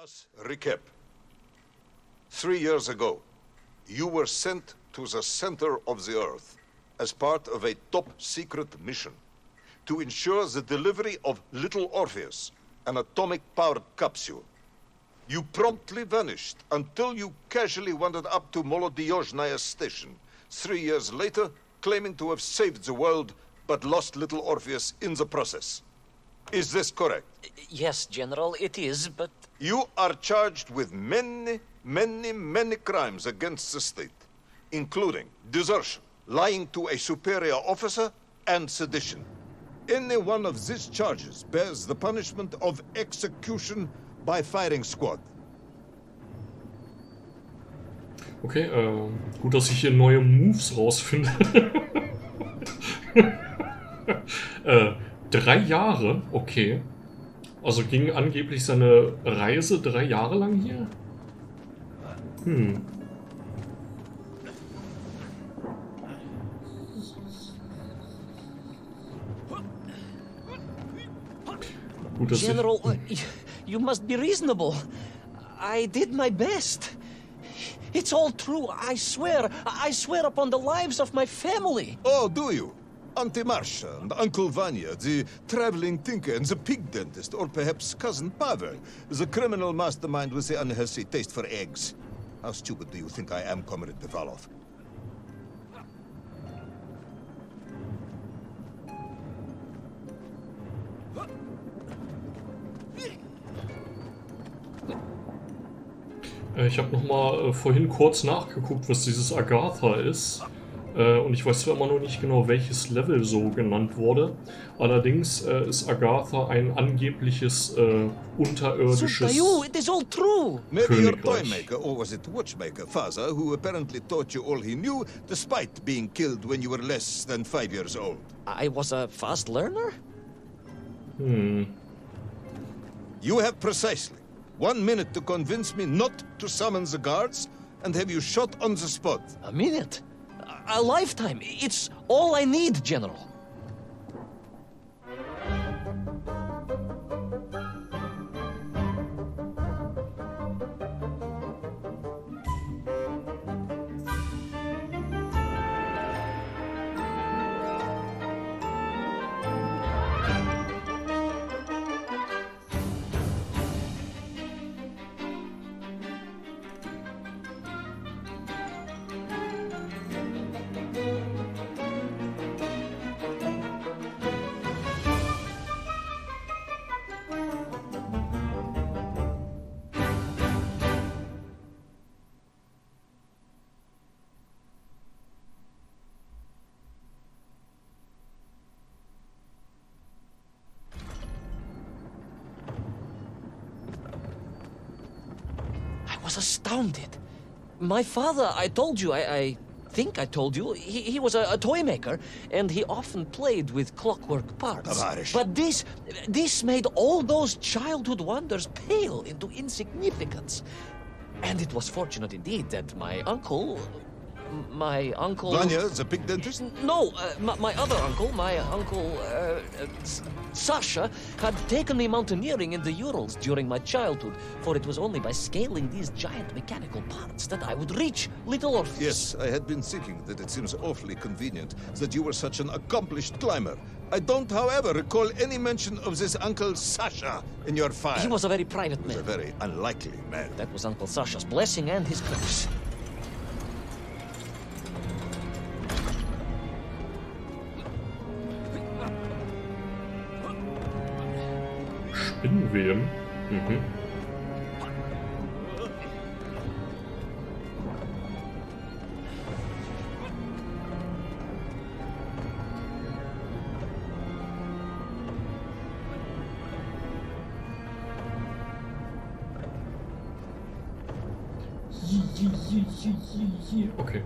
us recap. 3 years ago, you were sent to the center of the Earth as part of a top-secret mission to ensure the delivery of little Orpheus, an atomic-powered capsule. You promptly vanished until you casually wandered up to Molodiyozhnaya station 3 years later, claiming to have saved the world, but lost little Orpheus in the process. Is this correct? Yes, General, it is, but... You are charged with many crimes against the state, including desertion, lying to a superior officer, and sedition. Any one of these charges bears the punishment of execution by firing squad. Okay, gut, dass ich hier neue Moves rausfinde. 3 Jahre, okay. Also ging angeblich seine Reise 3 Jahre lang hier? Gut, dass General, you must be reasonable. I did my best. It's all true, I swear. I swear upon the lives of my family. Oh, do you? Auntie Marcia and Uncle Vanya, the traveling tinker and the pig dentist, or perhaps Cousin Pavel, the criminal mastermind with the unhealthy taste for eggs. How stupid do you think I am, Comrade Pivalov? Ich habe nochmal vorhin kurz nachgeguckt, was dieses Agatha ist. Und ich weiß zwar immer noch nicht genau, welches Level so genannt wurde. Allerdings ist Agatha ein angebliches unterirdisches it is all true. Maybe your toy Königreich. maker, or was it watchmaker, Faza, who apparently taught you all he knew, despite being killed when you were less than 5 years old. I was a fast learner? You have precisely 1 minute to convince me not to summon the guards, and have you shot on the spot. A minute? A lifetime. It's all I need, General. I was astounded. My father, I told you, I think I told you, he was a toy maker, and he often played with clockwork parts. Tavarish. But this made all those childhood wonders pale into insignificance. And it was fortunate indeed that my uncle... Vanya, the pig dentist? No, my other uncle, Sasha, had taken me mountaineering in the Urals during my childhood, for it was only by scaling these giant mechanical parts that I would reach Little Orpheus. Yes, I had been thinking that it seems awfully convenient that you were such an accomplished climber. I don't, however, recall any mention of this Uncle Sasha in your file. He was a very private He was a man. very unlikely man. That was Uncle Sasha's blessing and his curse. Spinnenweben. Okay.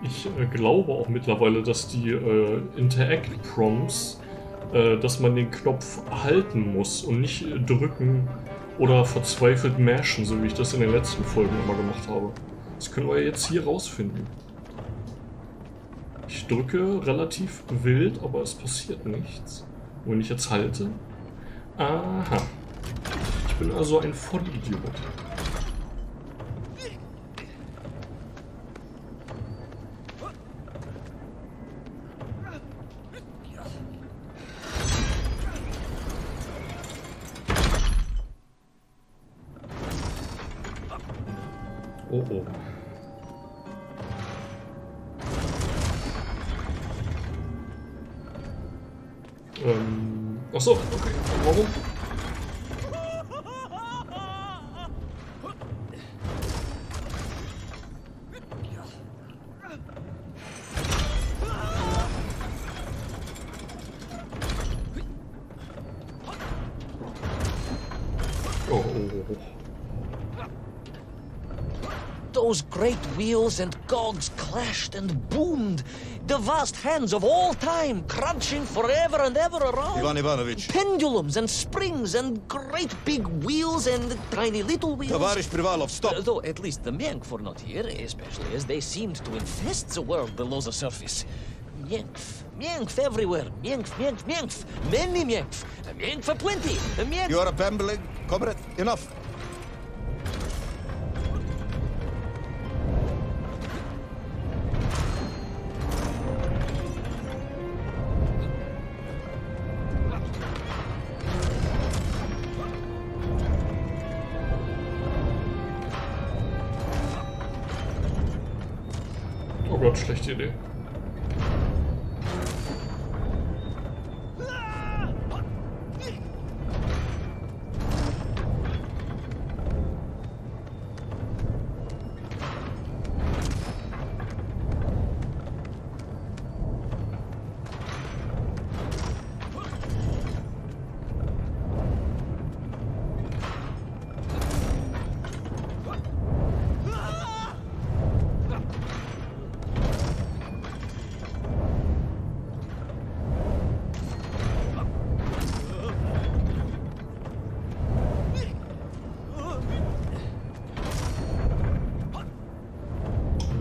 Ich glaube auch mittlerweile, dass die Interact-Prompts, dass man den Knopf halten muss und nicht drücken, Oder verzweifelt mashen, so wie ich das in den letzten Folgen immer gemacht habe. Das können wir jetzt hier rausfinden. Ich drücke relativ wild, aber es passiert nichts. Und wenn ich jetzt halte... Aha. Ich bin also ein Vollidiot. Oh oh. Achso, okay. Warum? Oh, oh, oh. Those great wheels and cogs clashed and boomed. The vast hands of all time crunching forever and ever around. Ivan Ivanovich. Pendulums and springs and great big wheels and tiny little wheels. Tavarish Privalov, stop! Though at least the Myenk were not here, especially as they seemed to infest the world below the surface. Myenkf, Myenkf everywhere. Myenkf, Myenkf, Myenkf. Many Myenkf. Myenkf aplenty. Myenkf... You are babbling, comrade. Enough. Oh Gott, schlechte Idee.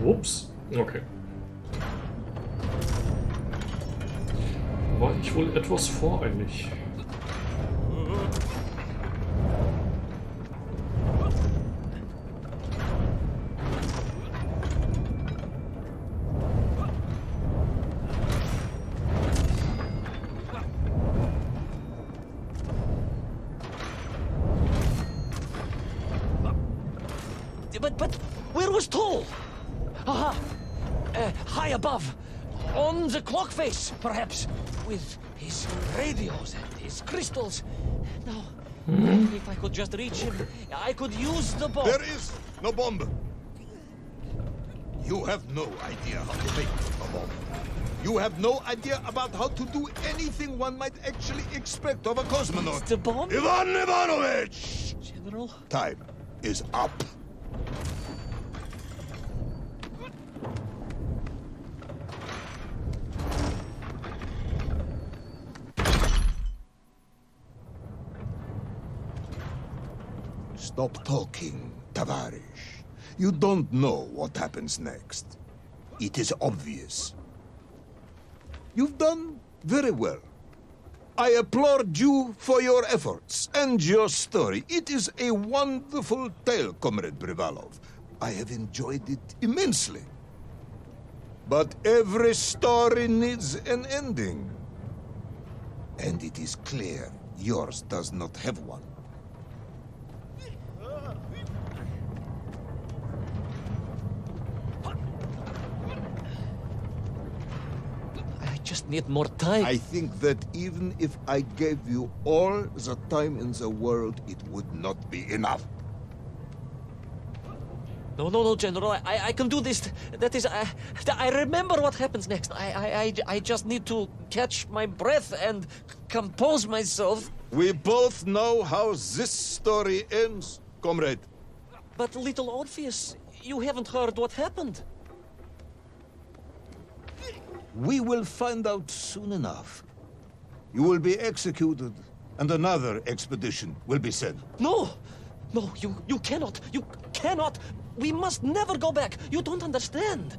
Ups, okay. War ich wohl etwas voreilig? But where was Toll? Aha! High above. On the clock face, perhaps. With his radios and his crystals. Now, if I could just reach him, I could use the bomb. There is no bomb. You have no idea how to make a bomb. You have no idea about how to do anything one might actually expect of a cosmonaut. The bomb? Ivan Ivanovich! General? Time is up. Stop talking, Tavarish. You don't know what happens next. It is obvious. You've done very well. I applaud you for your efforts and your story. It is a wonderful tale, Comrade Privalov. I have enjoyed it immensely. But every story needs an ending. And it is clear yours does not have one. I just need more time. I think that even if I gave you all the time in the world, it would not be enough. No, General. I can do this. That is, I remember what happens next. I just need to catch my breath and compose myself. We both know how this story ends, comrade. But little Orpheus, you haven't heard what happened. We will find out soon enough. You will be executed, and another expedition will be sent. No, No, you cannot. You cannot. We must never go back. You don't understand.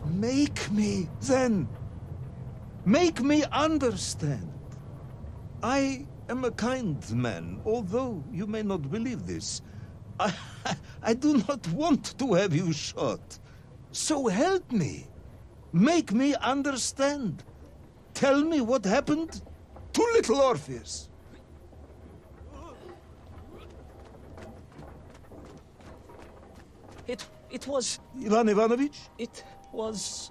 Make me, then. Make me understand. I am a kind man, although you may not believe this. I do not want to have you shot. So help me. Make me understand. Tell me what happened to little Orpheus. It was... Ivan Ivanovich? It was...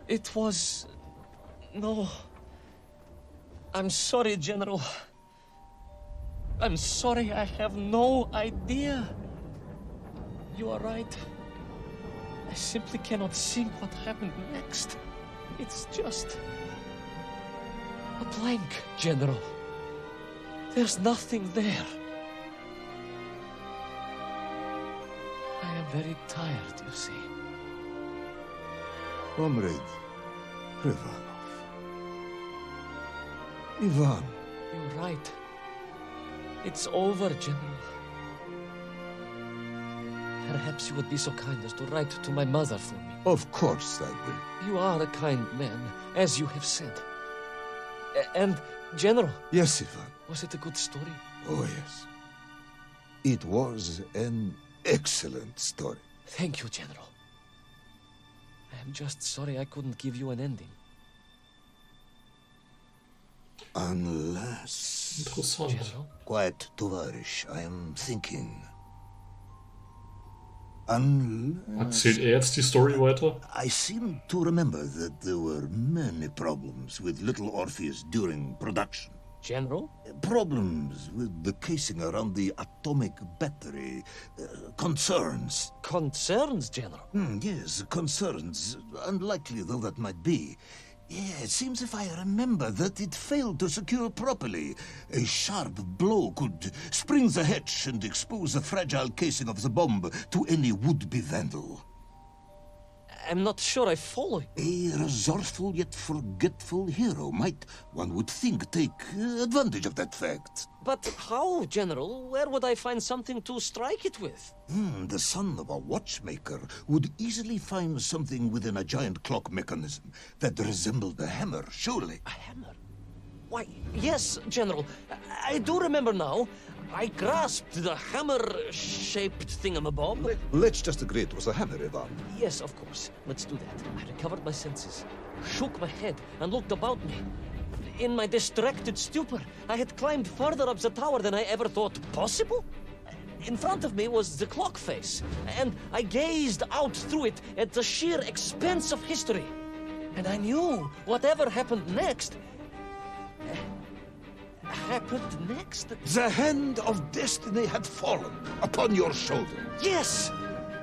it was... No. I'm sorry, General. I'm sorry, I have no idea. You are right. I simply cannot think what happened next. It's just... a blank, General. There's nothing there. I am very tired, you see. Comrade Privanov. Ivan. You're right. It's over, General. Perhaps you would be so kind as to write to my mother for me. Of course I will. You are a kind man, as you have said. And, General, Yes, Ivan. was it a good story? Oh, yes. It was an excellent story. Thank you, General. I am just sorry I couldn't give you an ending. Unless... Interessant. General? Quiet, Tovarish, I am thinking. Unless... Erzählt er jetzt die Story weiter? I seem to remember that there were many problems with little Orpheus during production. General? Problems with the casing around the atomic battery. Concerns. Concerns, General? Yes, concerns. Unlikely though that might be. Yeah, it seems if I remember that it failed to secure properly. A sharp blow could spring the hatch and expose the fragile casing of the bomb to any would-be vandal. I'm not sure I follow you. A resourceful yet forgetful hero might, one would think, take advantage of that fact. But how, General? Where would I find something to strike it with? The son of a watchmaker would easily find something within a giant clock mechanism that resembled a hammer, surely. A hammer? Why, yes, General. I do remember now. I grasped the hammer-shaped thingamabob. Let's just agree it was a hammer, Ivan. Yes, of course. Let's do that. I recovered my senses, shook my head, and looked about me. In my distracted stupor, I had climbed further up the tower than I ever thought possible. In front of me was the clock face, and I gazed out through it at the sheer expanse of history. And I knew whatever happened next... happened next? The hand of destiny had fallen upon your shoulder. Yes!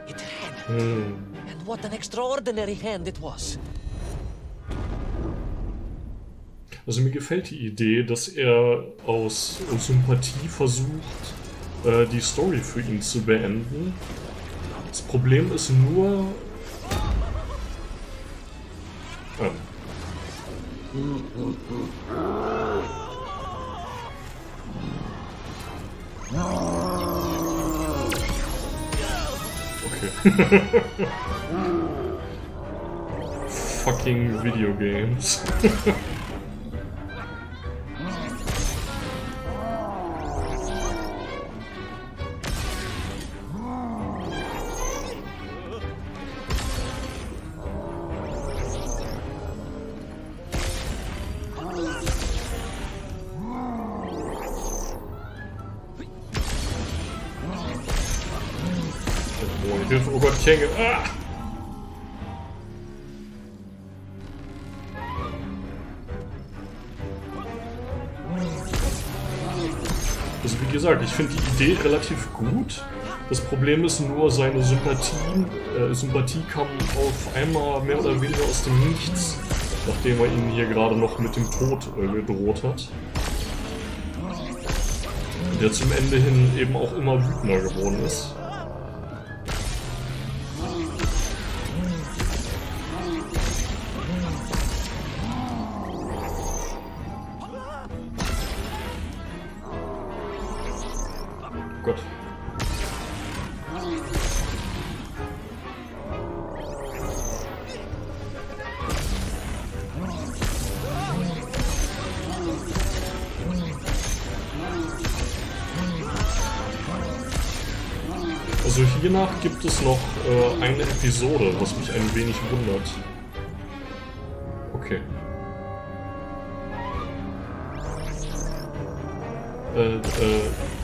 It had. And what an extraordinary hand it was. Also mir gefällt die Idee, dass er aus Sympathie versucht, die Story für ihn zu beenden. Das Problem ist nur... Okay. Fucking video games. Oh Gott, ich hänge. Ah! Also wie gesagt, ich finde die Idee relativ gut. Das Problem ist nur, seine Sympathie kam auf einmal mehr oder weniger aus dem Nichts, nachdem er ihn hier gerade noch mit dem Tod gedroht hat. Und der zum Ende hin eben auch immer wütender geworden ist. Gott. Also hiernach gibt es noch eine Episode, was mich ein wenig wundert. Okay.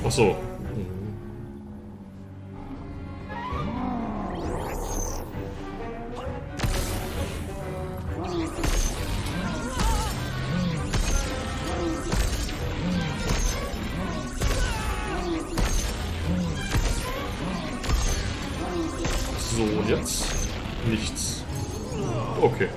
Achso. So, und jetzt nichts. Okay.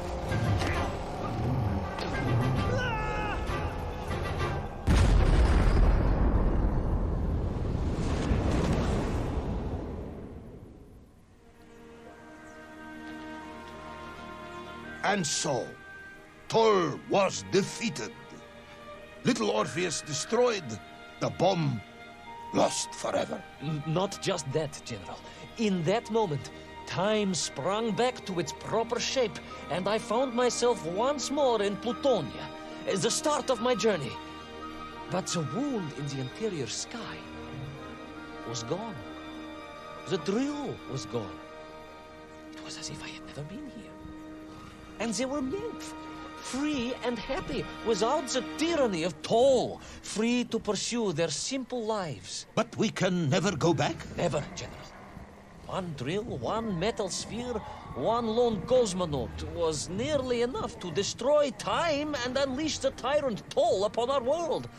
And so, Thor was defeated. Little Orpheus destroyed. The bomb lost forever. Not just that, General. In that moment, time sprung back to its proper shape, and I found myself once more in Plutonia, the start of my journey. But the wound in the interior sky was gone. The drill was gone. It was as if I had never been here. And they were nymph, free and happy, without the tyranny of toll, free to pursue their simple lives. But we can never go back? Never, General. One drill, one metal sphere, one lone cosmonaut was nearly enough to destroy time and unleash the tyrant toll upon our world.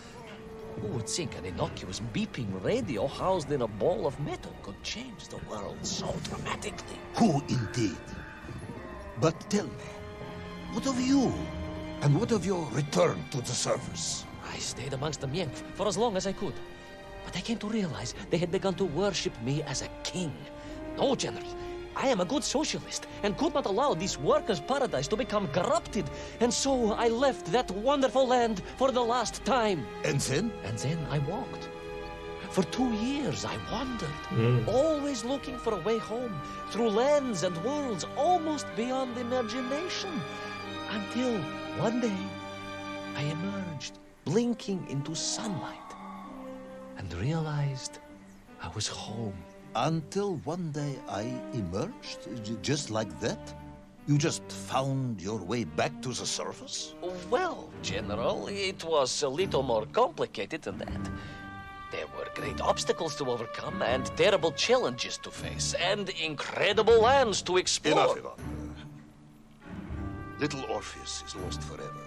Who would think an innocuous beeping radio housed in a ball of metal could change the world so dramatically? Who indeed? But tell me, what of you? And what of your return to the surface? I stayed amongst the Mienk for as long as I could. But I came to realize they had begun to worship me as a king. No, General. I am a good socialist and could not allow this workers' paradise to become corrupted. And so I left that wonderful land for the last time. And then? And then I walked. For 2 years I wandered, always looking for a way home, through lands and worlds almost beyond imagination. Until one day I emerged, blinking into sunlight, and realized I was home. Until one day I emerged, just like that? You just found your way back to the surface? Well, General, it was a little more complicated than that. There were great obstacles to overcome and terrible challenges to face and incredible lands to explore. Enough, Ivan. Little Orpheus is lost forever.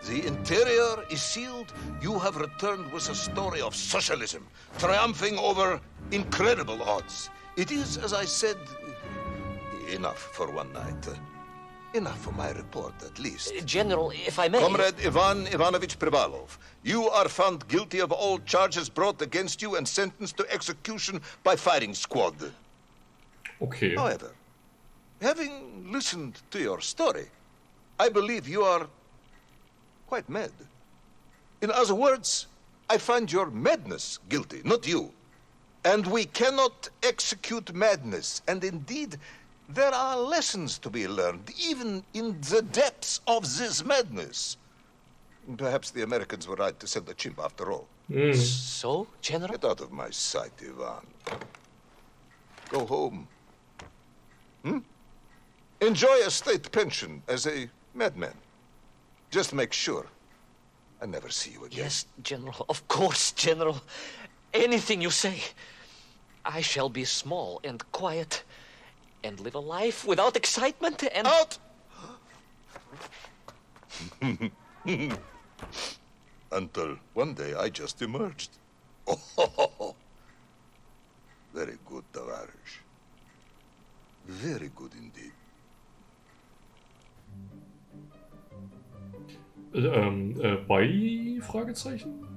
The interior is sealed. You have returned with a story of socialism, triumphing over incredible odds. It is, as I said, enough for one night. Enough for my report, at least. General, if I may... Comrade Ivan Ivanovich Privalov, you are found guilty of all charges brought against you and sentenced to execution by firing squad. Okay. However, having listened to your story, I believe you are quite mad. In other words, I find your madness guilty, not you. And we cannot execute madness. And indeed, there are lessons to be learned, even in the depths of this madness. Perhaps the Americans were right to send a chimp after all. So, General? Get out of my sight, Ivan. Go home. Enjoy a state pension as a madman. Just make sure I never see you again. Yes, General. Of course, General. Anything you say. I shall be small and quiet and live a life without excitement and... Out! Until one day I just emerged. Oh, very good, Tavarish. Very good indeed. Bei? Fragezeichen?